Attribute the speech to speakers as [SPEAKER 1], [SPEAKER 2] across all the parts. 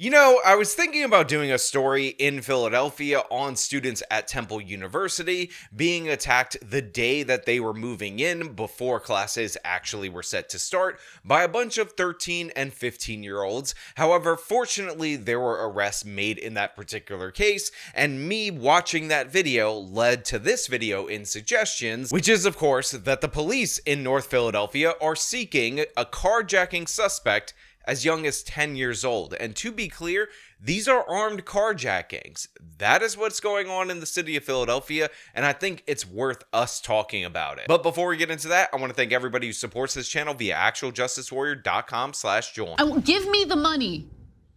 [SPEAKER 1] You know, I was thinking about doing a story in Philadelphia on students at Temple University being attacked the day that they were moving in before classes actually were set to start by a bunch of 13 and 15-year-olds. However, fortunately, there were arrests made in that particular case, and me watching that video led to this video in suggestions, which is, of course, that the police in North Philadelphia are seeking a carjacking suspect as young as 10 years old. And to be clear, these are armed carjackings. That is what's going on in the city of Philadelphia, and I think it's worth us talking about it. But before we get into that, I want to thank everybody who supports this channel via actualjusticewarrior.com/join.
[SPEAKER 2] Give me the money.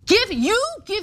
[SPEAKER 2] Give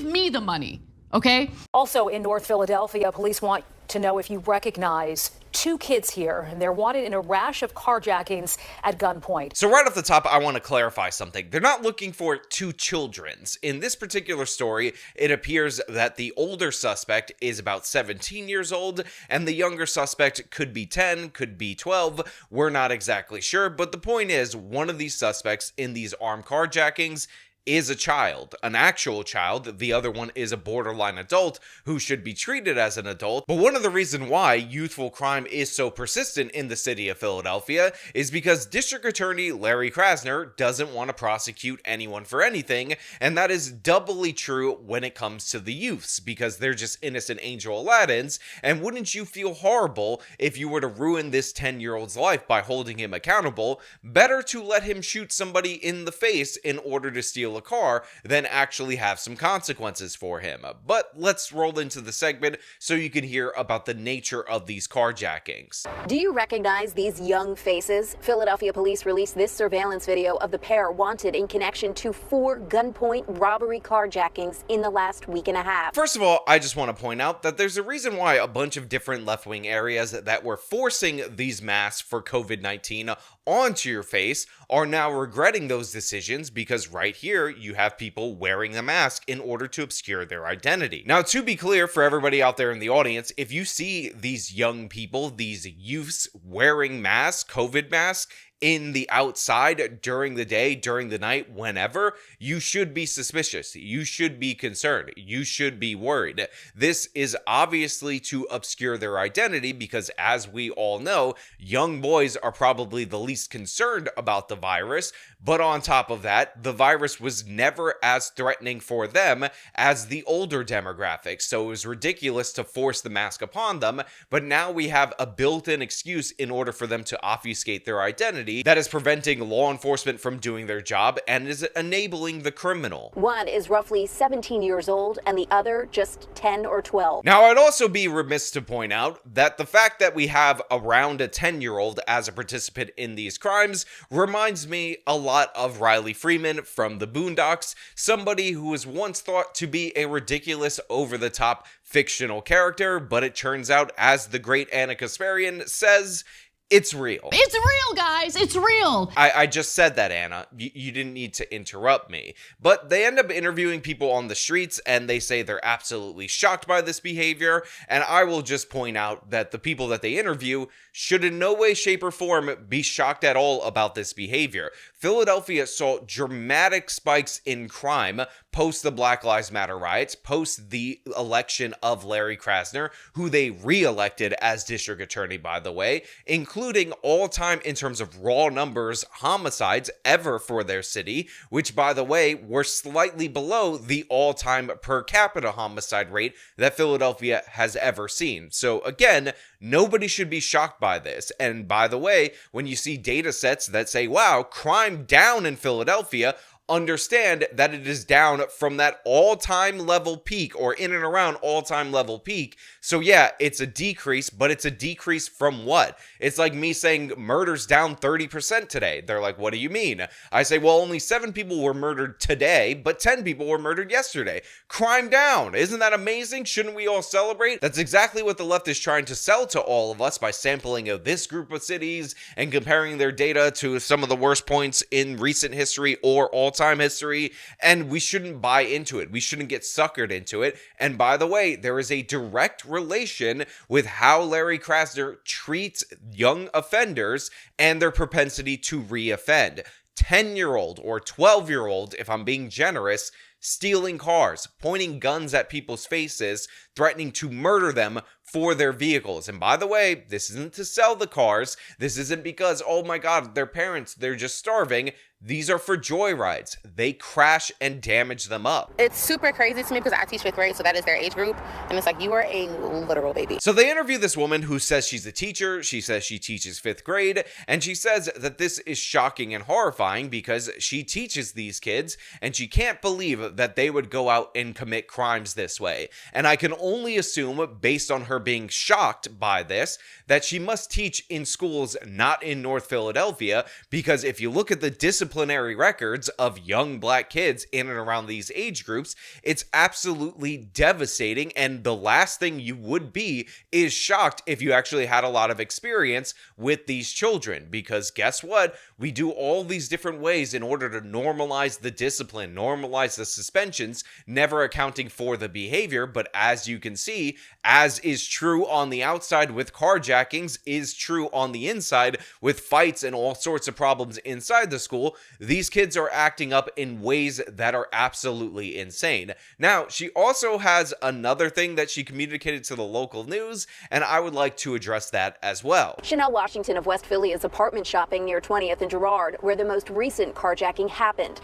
[SPEAKER 2] me the money, okay?
[SPEAKER 3] Also in North Philadelphia, police want to know if you recognize two kids here, and they're wanted in a rash of carjackings at gunpoint.
[SPEAKER 1] So right off the top, I want to clarify something. They're not looking for two children's. In this particular story, it appears that the older suspect is about 17 years old, and the younger suspect could be 10, could be 12. We're not exactly sure, but the point is, one of these suspects in these armed carjackings is a child, an actual child. The other one is a borderline adult who should be treated as an adult. But one of the reasons why youthful crime is so persistent in the city of Philadelphia is because District Attorney Larry Krasner doesn't want to prosecute anyone for anything, and that is doubly true when it comes to the youths, because they're just innocent angel Aladdins. And wouldn't you feel horrible if you were to ruin this 10-year-old's life by holding him accountable? Better to let him shoot somebody in the face in order to steal a car than actually have some consequences for him. But let's roll into the segment so you can hear about the nature of these carjackings.
[SPEAKER 4] Do you recognize these young faces? Philadelphia police released this surveillance video of the pair wanted in connection to 4 gunpoint robbery carjackings in the last week and a half.
[SPEAKER 1] First of all, I just want to point out that there's a reason why a bunch of different left-wing areas that were forcing these masks for COVID-19 onto your face are now regretting those decisions, because right here you have people wearing the mask in order to obscure their identity. Now, to be clear for everybody out there in the audience, if you see these young people, these youths wearing masks, COVID masks, in the outside during the day, during the night, whenever, you should be suspicious. You should be concerned. You should be worried. This is obviously to obscure their identity because, as we all know, young boys are probably the least concerned about the virus. But on top of that, the virus was never as threatening for them as the older demographic. So it was ridiculous to force the mask upon them. But now we have a built-in excuse in order for them to obfuscate their identity that is preventing law enforcement from doing their job and is enabling the criminal.
[SPEAKER 4] One is roughly 17 years old and the other just 10 or 12.
[SPEAKER 1] Now, I'd also be remiss to point out that the fact that we have around a 10-year-old as a participant in these crimes reminds me a lot of Riley Freeman from the Boondocks, somebody who was once thought to be a ridiculous, over-the-top fictional character, but it turns out, as the great Anna Kasparian says, it's real.
[SPEAKER 2] It's real, guys. It's real.
[SPEAKER 1] I just said that, Anna. You didn't need to interrupt me. But they end up interviewing people on the streets, and they say they're absolutely shocked by this behavior. And I will just point out that the people that they interview should in no way, shape, or form be shocked at all about this behavior. Philadelphia saw dramatic spikes in crime post the Black Lives Matter riots, post the election of Larry Krasner, who they re-elected as district attorney, by the way, including all-time, in terms of raw numbers, homicides ever for their city, which, by the way, were slightly below the all-time per capita homicide rate that Philadelphia has ever seen. So again, nobody should be shocked by this. And by the way, when you see data sets that say, wow, crime down in Philadelphia, understand that it is down from that all-time level peak, or in and around all-time level peak. So yeah, it's a decrease, but it's a decrease from what? It's like me saying murder's down 30% today. They're like, what do you mean? I say, well, only 7 people were murdered today, but 10 people were murdered yesterday. Crime down. Isn't that amazing? Shouldn't we all celebrate? That's exactly what the left is trying to sell to all of us by sampling of this group of cities and comparing their data to some of the worst points in recent history or all-time history, and we shouldn't buy into it. We shouldn't get suckered into it. And by the way, there is a direct relation with how Larry Krasner treats young offenders and their propensity to re-offend. 10-year-old or 12-year-old, if I'm being generous, stealing cars, pointing guns at people's faces, threatening to murder them for their vehicles. And by the way, this isn't to sell the cars. This isn't because, oh my God, their parents, they're just starving. These are for joyrides. They crash and damage them up.
[SPEAKER 5] It's super crazy to me because I teach 5th grade, so that is their age group. And it's like, you are a literal baby.
[SPEAKER 1] So they interview this woman who says she's a teacher. She says she teaches 5th grade. And she says that this is shocking and horrifying because she teaches these kids and she can't believe that they would go out and commit crimes this way. And I can only assume, based on her being shocked by this, that she must teach in schools not in North Philadelphia, because if you look at the disciplinary records of young black kids in and around these age groups, it's absolutely devastating. And the last thing you would be is shocked if you actually had a lot of experience with these children, because guess what? We do all these different ways in order to normalize the discipline, normalize the suspensions, never accounting for the behavior. But as you can see, as is true on the outside with carjackings, is true on the inside with fights and all sorts of problems inside the school. These kids are acting up in ways that are absolutely insane. Now, she also has another thing that she communicated to the local news, and I would like to address that as well.
[SPEAKER 4] Chanel Washington of West Philly is apartment shopping near 20th and Girard, where the most recent carjacking happened.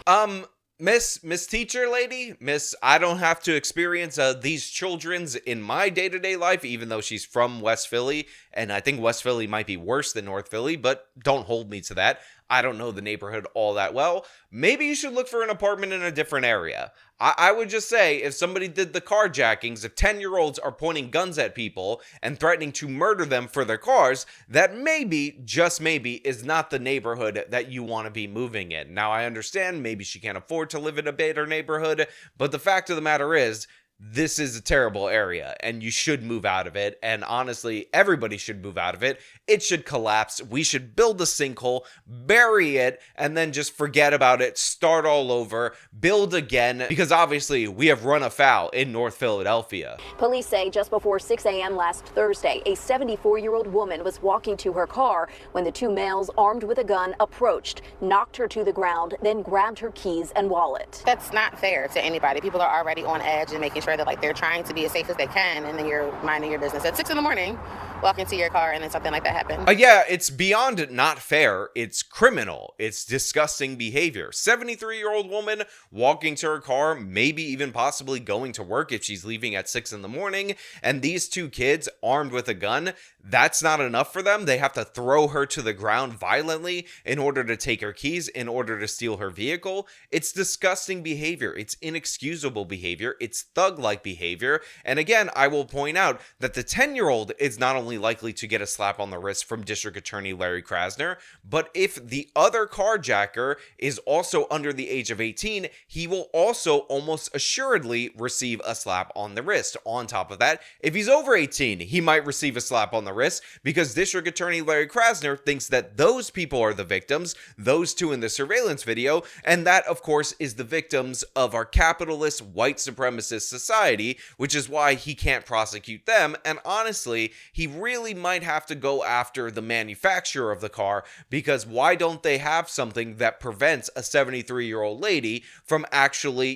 [SPEAKER 1] Miss teacher lady, I don't have to experience these children's in my day-to-day life, even though she's from West Philly, and I think West Philly might be worse than North Philly, but don't hold me to that. I don't know the neighborhood all that well. Maybe you should look for an apartment in a different area. I would just say, if somebody did the carjackings, if 10-year-olds are pointing guns at people and threatening to murder them for their cars, that maybe, just maybe, is not the neighborhood that you want to be moving in. Now, I understand maybe she can't afford to live in a better neighborhood, but the fact of the matter is, this is a terrible area and you should move out of it. And honestly, everybody should move out of it. It should collapse. We should build a sinkhole, bury it, and then just forget about it, start all over, build again, because obviously we have run afoul in North Philadelphia.
[SPEAKER 4] Police say just before 6 a.m. last Thursday, a 74-year-old woman was walking to her car when the two males armed with a gun approached, knocked her to the ground, then grabbed her keys and wallet.
[SPEAKER 5] That's not fair to anybody. People are already on edge and making sure that like they're trying to be as safe as they can, and then you're minding your business at 6 in the morning, walking to your car, and then something like that happens.
[SPEAKER 1] Yeah, it's beyond not fair. It's criminal. It's disgusting behavior. 73-year-old woman walking to her car, maybe even possibly going to work if she's leaving at 6 in the morning, and these two kids armed with a gun. That's not enough for them. They have to throw her to the ground violently in order to take her keys, in order to steal her vehicle. It's disgusting behavior. It's inexcusable behavior. It's thug-like behavior. And again, I will point out that the 10-year-old is not only likely to get a slap on the wrist from District Attorney Larry Krasner, but if the other carjacker is also under the age of 18, he will also almost assuredly receive a slap on the wrist. On top of that, if he's over 18, he might receive a slap on the wrist, because District Attorney Larry Krasner thinks that those people are the victims, those two in the surveillance video, and that, of course, is the victims of our capitalist white supremacist society, which is why he can't prosecute them. And honestly, he really might have to go after the manufacturer of the car, because why don't they have something that prevents a 73-year-old lady from actually,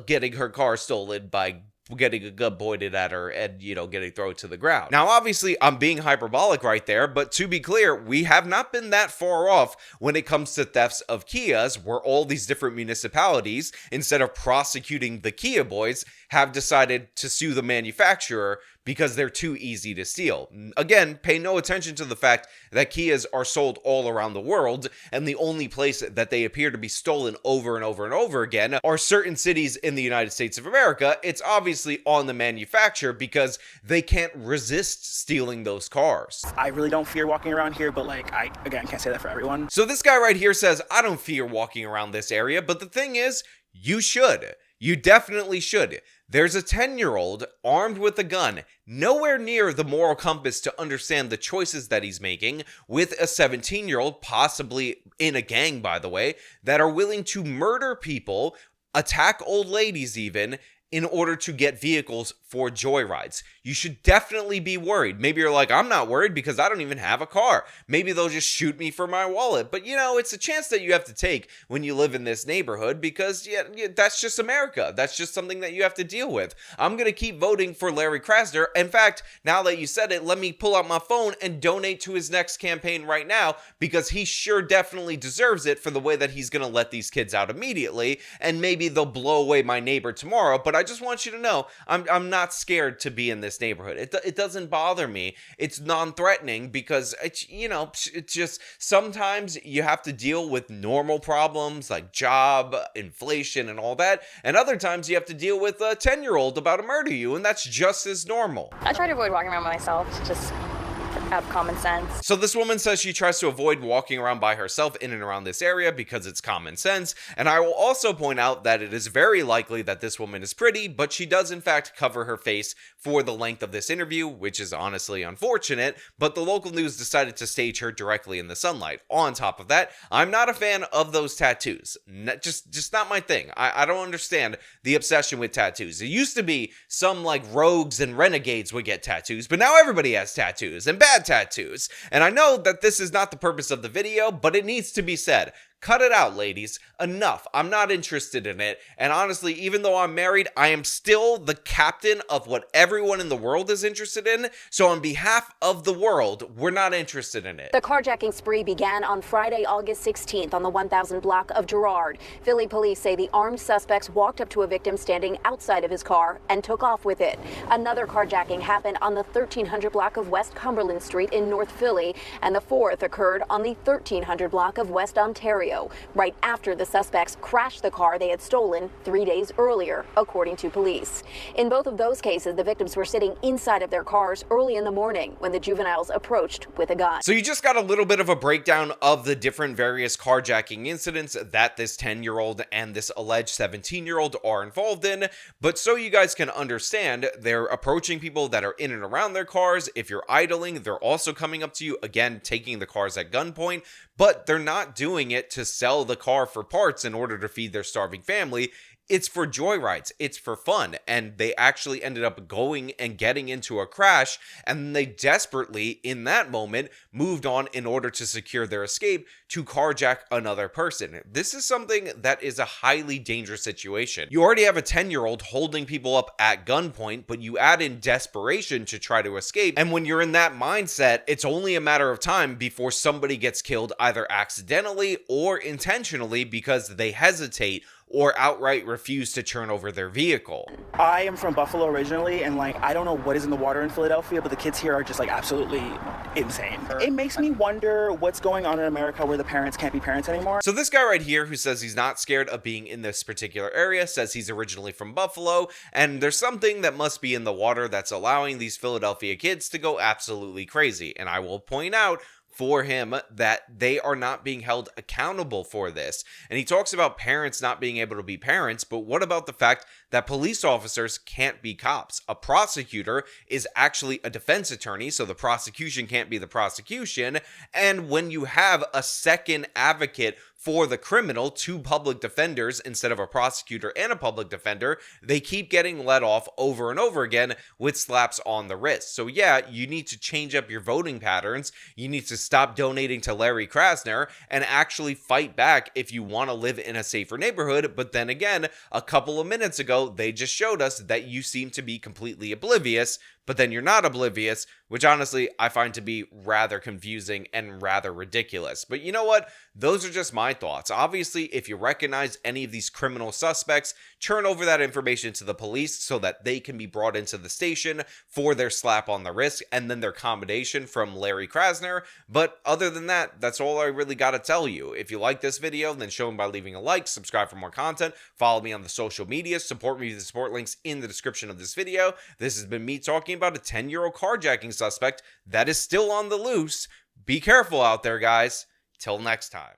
[SPEAKER 1] getting her car stolen by getting a gun pointed at her and, getting thrown to the ground. Now, obviously, I'm being hyperbolic right there, but to be clear, we have not been that far off when it comes to thefts of Kias, where all these different municipalities, instead of prosecuting the Kia boys, have decided to sue the manufacturer because they're too easy to steal. Again, pay no attention to the fact that Kias are sold all around the world, and the only place that they appear to be stolen over and over and over again are certain cities in the United States of America. It's obviously on the manufacturer because they can't resist stealing those cars.
[SPEAKER 6] I really don't fear walking around here, but I can't say that for everyone.
[SPEAKER 1] So this guy right here says, I don't fear walking around this area, but the thing is, you should. You definitely should. There's a 10-year-old armed with a gun, nowhere near the moral compass to understand the choices that he's making, with a 17-year-old, possibly in a gang, by the way, that are willing to murder people, attack old ladies even, in order to get vehicles for joyrides. You should definitely be worried. Maybe you're like, I'm not worried because I don't even have a car. Maybe they'll just shoot me for my wallet. But you know, it's a chance that you have to take when you live in this neighborhood because yeah, that's just America. That's just something that you have to deal with. I'm going to keep voting for Larry Krasner. In fact, now that you said it, let me pull out my phone and donate to his next campaign right now because he sure definitely deserves it for the way that he's going to let these kids out immediately. And maybe they'll blow away my neighbor tomorrow. But I just want you to know, I'm not scared to be in this neighborhood. It doesn't bother me. It's non-threatening because it's, you know, it's just sometimes you have to deal with normal problems like job, inflation, and all that. And other times you have to deal with a 10-year-old about to murder you, and that's just as normal.
[SPEAKER 7] I try to avoid walking around by myself, just have common sense.
[SPEAKER 1] So this woman says she tries to avoid walking around by herself in and around this area because it's common sense. And I will also point out that it is very likely that this woman is pretty, but she does in fact cover her face for the length of this interview, which is honestly unfortunate, but the local news decided to stage her directly in the sunlight. On top of that, I'm not a fan of those tattoos. Just not my thing. I don't understand the obsession with tattoos. It used to be some like rogues and renegades would get tattoos, but now everybody has tattoos, and bad tattoos. And I know that this is not the purpose of the video, but it needs to be said. Cut it out, ladies. Enough. I'm not interested in it. And honestly, even though I'm married, I am still the captain of what everyone in the world is interested in. So on behalf of the world, we're not interested in it.
[SPEAKER 4] The carjacking spree began on Friday, August 16th on the 1000 block of Girard. Philly police say the armed suspects walked up to a victim standing outside of his car and took off with it. Another carjacking happened on the 1300 block of West Cumberland Street in North Philly, and the fourth occurred on the 1300 block of West Ontario, right after the suspects crashed the car they had stolen 3 days earlier, according to police. In both of those cases, the victims were sitting inside of their cars early in the morning when the juveniles approached with a gun.
[SPEAKER 1] So you just got a little bit of a breakdown of the different various carjacking incidents that this 10-year-old and this alleged 17-year-old are involved in. But so you guys can understand, they're approaching people that are in and around their cars. If you're idling, they're also coming up to you, again, taking the cars at gunpoint. But they're not doing it to sell the car for parts in order to feed their starving family. It's for joyrides. It's for fun. And they actually ended up going and getting into a crash. And they desperately, in that moment, moved on in order to secure their escape to carjack another person. This is something that is a highly dangerous situation. You already have a 10-year-old holding people up at gunpoint, but you add in desperation to try to escape. And when you're in that mindset, it's only a matter of time before somebody gets killed either accidentally or intentionally because they hesitate or outright refuse to turn over their vehicle.
[SPEAKER 6] I am from Buffalo originally, and like I don't know what is in the water in Philadelphia, but the kids here are just like absolutely insane. It makes me wonder what's going on in America where the parents can't be parents anymore.
[SPEAKER 1] So this guy right here who says he's not scared of being in this particular area says he's originally from Buffalo, and there's something that must be in the water that's allowing these Philadelphia kids to go absolutely crazy. And I will point out for him that they are not being held accountable for this. And he talks about parents not being able to be parents, but what about the fact that police officers can't be cops? A prosecutor is actually a defense attorney, so the prosecution can't be the prosecution. And when you have a second advocate for the criminal, two public defenders instead of a prosecutor and a public defender, they keep getting let off over and over again with slaps on the wrist. So yeah, you need to change up your voting patterns. You need to stop donating to Larry Krasner and actually fight back if you want to live in a safer neighborhood. But then again, a couple of minutes ago, they just showed us that you seem to be completely oblivious, but then you're not oblivious, which honestly I find to be rather confusing and rather ridiculous. But you know what? Those are just my thoughts. Obviously, if you recognize any of these criminal suspects, turn over that information to the police so that they can be brought into the station for their slap on the wrist and then their commendation from Larry Krasner. But other than that, that's all I really got to tell you. If you like this video, then show them by leaving a like, subscribe for more content, follow me on the social media, support me with the support links in the description of this video. This has been me talking about a 10-year-old carjacking suspect that is still on the loose. Be careful out there, guys. Till next time.